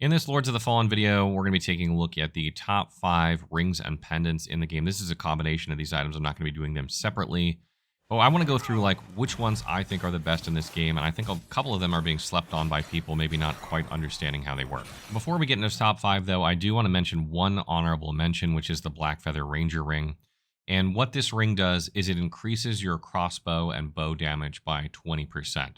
In this Lords of the Fallen video, we're going to be taking a look at the top 5 rings and pendants in the game. This is a combination of these items. I'm not going to be doing them separately. But I want to go through like which ones I think are the best in this game, and I think a couple of them are being slept on by people maybe not quite understanding how they work. Before we get into this top 5 though, I do want to mention one honorable mention, which is the Blackfeather Ranger ring. And what this ring does is it increases your crossbow and bow damage by 20%.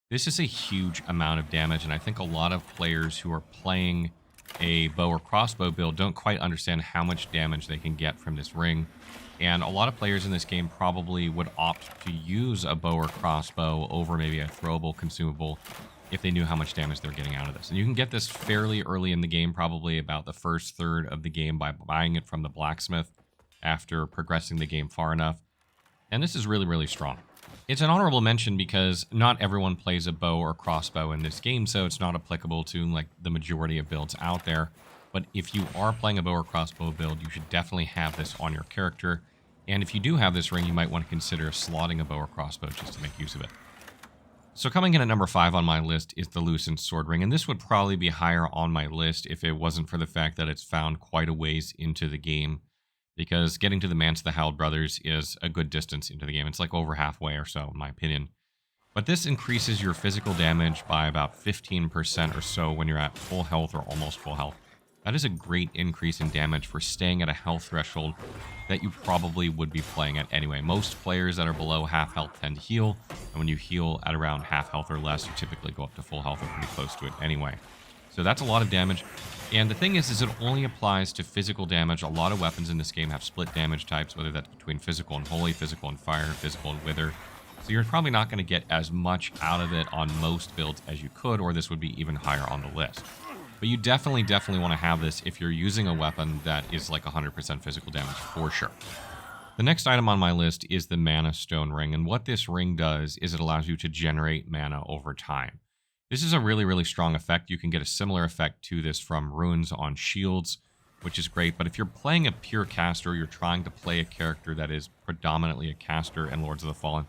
This is a huge amount of damage, and I think a lot of players who are playing a bow or crossbow build don't quite understand how much damage they can get from this ring. And a lot of players in this game probably would opt to use a bow or crossbow over maybe a throwable consumable if they knew how much damage they're getting out of this. And you can get this fairly early in the game, probably about the first third of the game, by buying it from the blacksmith after progressing the game far enough. And this is really, really strong. It's an honorable mention because not everyone plays a bow or crossbow in this game, so it's not applicable to like the majority of builds out there. But if you are playing a bow or crossbow build, you should definitely have this on your character. And if you do have this ring, you might want to consider slotting a bow or crossbow just to make use of it. So coming in at number 5 on my list is the Lucent sword ring, and this would probably be higher on my list if it wasn't for the fact that it's found quite a ways into the game, because getting to the Manse of the Howled Brothers is a good distance into the game. It's like over halfway or so, in my opinion. But this increases your physical damage by about 15% or so when you're at full health or almost full health. That is a great increase in damage for staying at a health threshold that you probably would be playing at anyway. Most players that are below half health tend to heal, and when you heal at around half health or less, you typically go up to full health or pretty close to it anyway. So that's a lot of damage. And the thing is it only applies to physical damage. A lot of weapons in this game have split damage types, whether that's between physical and holy, physical and fire, physical and wither. So you're probably not going to get as much out of it on most builds as you could, or this would be even higher on the list. But you definitely want to have this if you're using a weapon that is like 100% physical damage for sure. The next item on my list is the Manastone Ring, and what this ring does is it allows you to generate mana over time. This is a really, really strong effect. You can get a similar effect to this from runes on shields, which is great. But if you're playing a pure caster, you're trying to play a character that is predominantly a caster in Lords of the Fallen,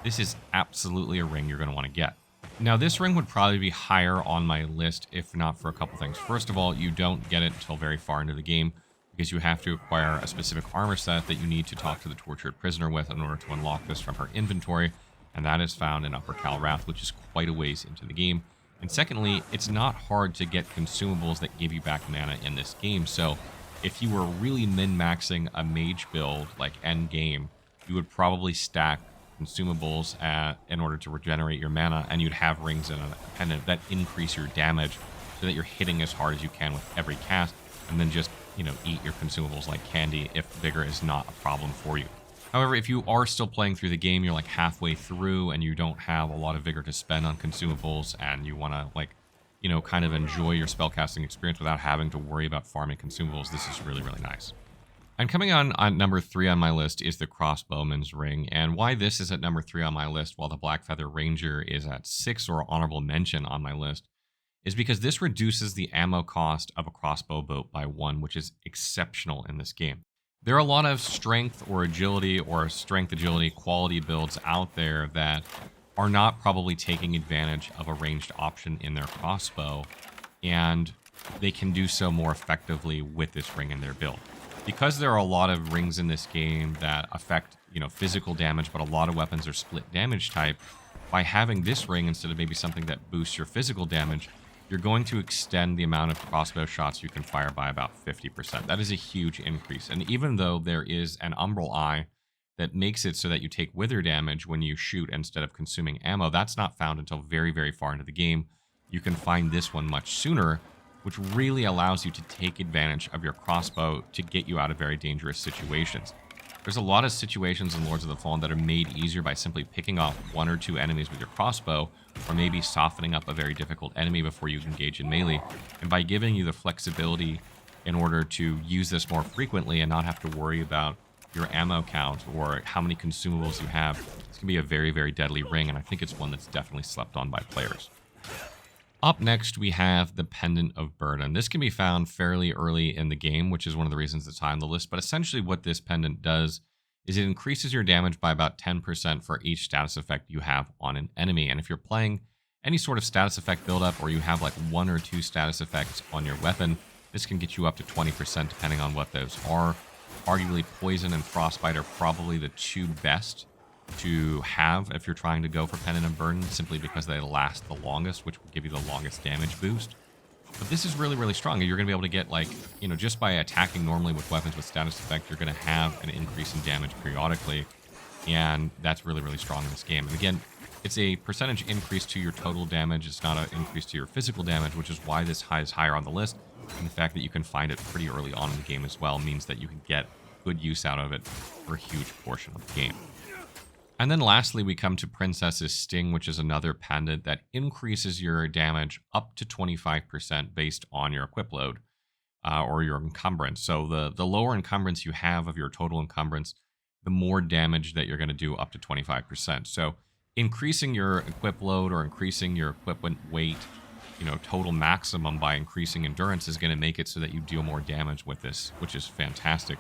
this is absolutely a ring you're going to want to get. Now, this ring would probably be higher on my list if not for a couple things. First of all, you don't get it until very far into the game because you have to acquire a specific armor set that you need to talk to the tortured prisoner with in order to unlock this from her inventory. And that is found in Upper Calrath, which is quite a ways into the game. And secondly, it's not hard to get consumables that give you back mana in this game. So if you were really min-maxing a mage build, like end game, you would probably stack consumables in order to regenerate your mana, and you'd have rings and a pendant that increase your damage so that you're hitting as hard as you can with every cast, and then just, eat your consumables like candy if vigor is not a problem for you. However, if you are still playing through the game, you're like halfway through and you don't have a lot of vigor to spend on consumables, and you want to kind of enjoy your spellcasting experience without having to worry about farming consumables, this is really, really nice. And coming on number 3 on my list is the Crossbowman's Ring. And why this is at number 3 on my list while the Blackfeather Ranger is at 6 or honorable mention on my list is because this reduces the ammo cost of a crossbow bolt by 1, which is exceptional in this game. There are a lot of strength or agility or strength agility quality builds out there that are not probably taking advantage of a ranged option in their crossbow, and they can do so more effectively with this ring in their build. Because there are a lot of rings in this game that affect, physical damage, but a lot of weapons are split damage type, by having this ring instead of maybe something that boosts your physical damage, you're going to extend the amount of crossbow shots you can fire by about 50%. That is a huge increase. And even though there is an umbral eye that makes it so that you take wither damage when you shoot instead of consuming ammo, that's not found until very, very far into the game. You can find this one much sooner, which really allows you to take advantage of your crossbow to get you out of very dangerous situations. There's a lot of situations in Lords of the Fallen that are made easier by simply picking off 1 or 2 enemies with your crossbow, or maybe softening up a very difficult enemy before you engage in melee. And by giving you the flexibility in order to use this more frequently and not have to worry about your ammo count or how many consumables you have, it's going to be a very, very deadly ring, and I think it's one that's definitely slept on by players. Up next, we have the Pendant of Burden. This can be found fairly early in the game, which is one of the reasons it's high on the list. But essentially what this pendant does is it increases your damage by about 10% for each status effect you have on an enemy. And if you're playing any sort of status effect buildup, or you have like 1 or 2 status effects on your weapon, this can get you up to 20% depending on what those are. Arguably, poison and frostbite are probably the 2 best to have if you're trying to go for Pendant of Burden, simply because they last the longest, which will give you the longest damage boost. But this is really, really strong. You're going to be able to get, like, you know, just by attacking normally with weapons with status effect, you're going to have an increase in damage periodically. And that's really, really strong in this game. And again, it's a percentage increase to your total damage. It's not an increase to your physical damage, which is why this is higher on the list. And the fact that you can find it pretty early on in the game as well means that you can get good use out of it for a huge portion of the game. And then lastly, we come to Princess's Sting, which is another pendant that increases your damage up to 25% based on your equip load or your encumbrance. So the lower encumbrance you have of your total encumbrance, the more damage that you're going to do, up to 25%. So increasing your equip load or increasing your equipment weight, you know, total maximum by increasing endurance is going to make it so that you deal more damage with this, which is fantastic.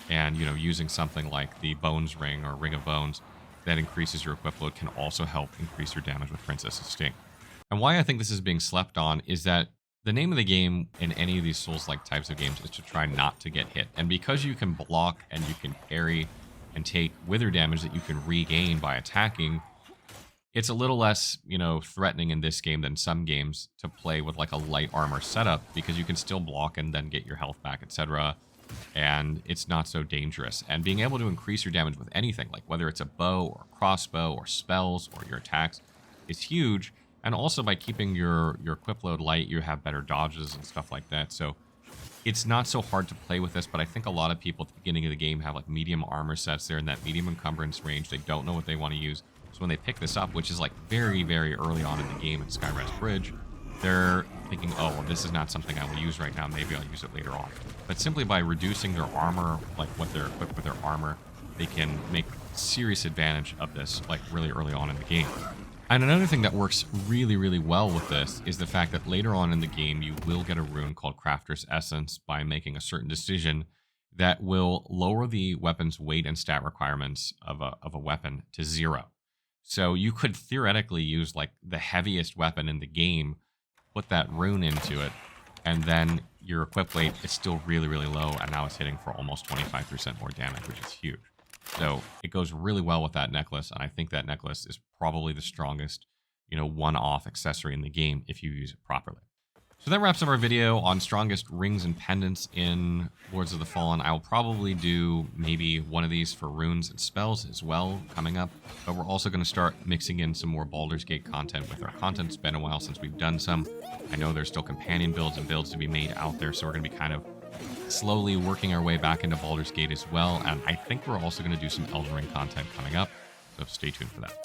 And, you know, using something like the Bones Ring or Ring of Bones that increases your equip load can also help increase your damage with Princess's Sting. And why I think this is being slept on is that the name of the game in any of these Souls-like types of games is to try not to get hit. And because you can block and you can parry and take wither damage that you can regain by attacking, it's a little less, you know, threatening in this game than some games to play with like a light armor setup, because you can still block and then get your health back, etc. And it's not so dangerous. And being able to increase your damage with anything, like whether it's a bow or crossbow or spells or your attacks, is huge. And also by keeping your equip load light, you have better dodges and stuff like that. So it's not so hard to play with this, but I think a lot of people at the beginning of the game have like medium armor sets. They're in that medium encumbrance range. They don't know what they want to use. So when they pick this up, which is like very, very early on in the game in Skyrest Bridge, they're thinking, oh, well, this is not something I will use right now. Maybe I'll use it later on. But simply by reducing their armor, like what they're equipped with their armor, they can make serious advantage of this, like really early on in the game. And another thing that works really, really well with this is the fact that later on in the game, you will get a rune called Crafter's Essence by making a certain decision that will lower the weapon's weight and stat requirements of a weapon to 0. So you could theoretically use like the heaviest weapon in the game, put that rune into it, and then your equip weight is still really, really low, and now it's hitting for almost 25% more damage, which is huge. So it goes really well with that necklace, and I think that necklace is probably the strongest, you know, one-off accessory in the game if you use it properly. So that wraps up our video on strongest rings and pendants in Lords of the Fallen. I will probably do maybe one of these for runes and spells as well coming up, but we're also going to start mixing in some more Baldur's Gate content with our content. It's been a while since we've done some. I know there's still companion builds and builds to be made out there, so we're going to be kind of slowly working our way back into Baldur's Gate as well, and I think we're also going to do some Elden Ring content coming up, so stay tuned for that.